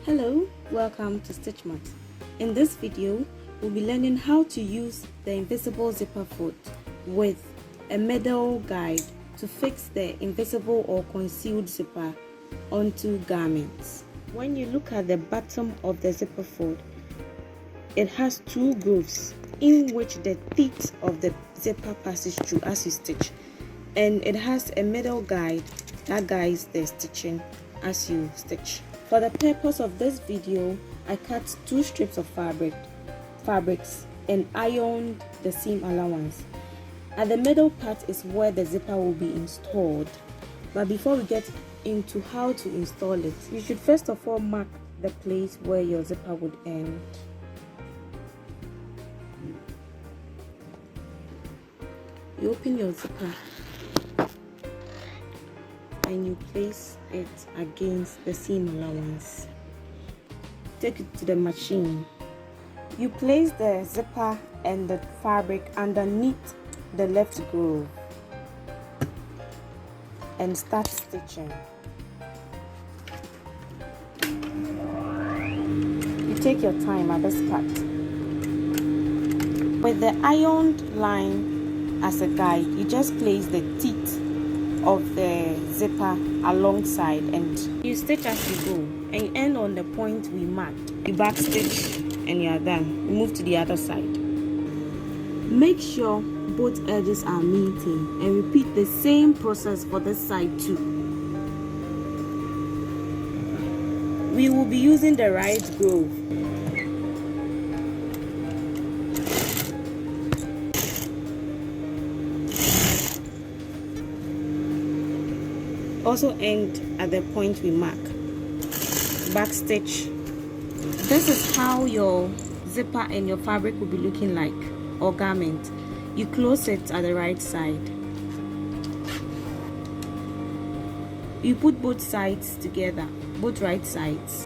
Hello, welcome to StitchMat. In this video, we'll be learning how to use the invisible zipper foot with a middle guide to fix the invisible or concealed zipper onto garments. When you look at the bottom of the zipper foot, it has two grooves in which the teeth of the zipper passes through as you stitch, and it has a middle guide that guides the stitching as you stitch. For the purpose of this video, I cut two strips of fabrics and ironed the seam allowance. At the middle part is where the zipper will be installed. But before we get into how to install it, you should first of all mark the place where your zipper would end. You open your zipper and you place it against the seam allowance. Take it to the machine. You place the zipper and the fabric underneath the left groove and start stitching. You take your time at this part. With the ironed line as a guide, you just place the teeth of the zipper alongside and you stitch as you go, and you end on the point we marked. You back stitch and you are done. You move to the other side. Make sure both edges are meeting and repeat the same process for this side too. We will be using the right groove. Also end at the point we mark. Back stitch. This is how your zipper and your fabric will be looking like, or garment. You close it at the right side. You put both sides together, both right sides,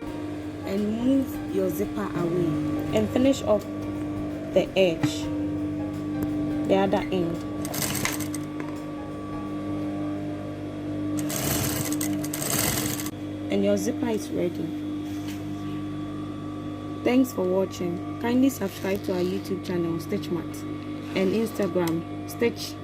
and move your zipper away and finish off the edge, the other end. And your zipper is ready. Thanks for watching. Kindly subscribe to our YouTube channel StitchMat and Instagram stitch_mat_gh.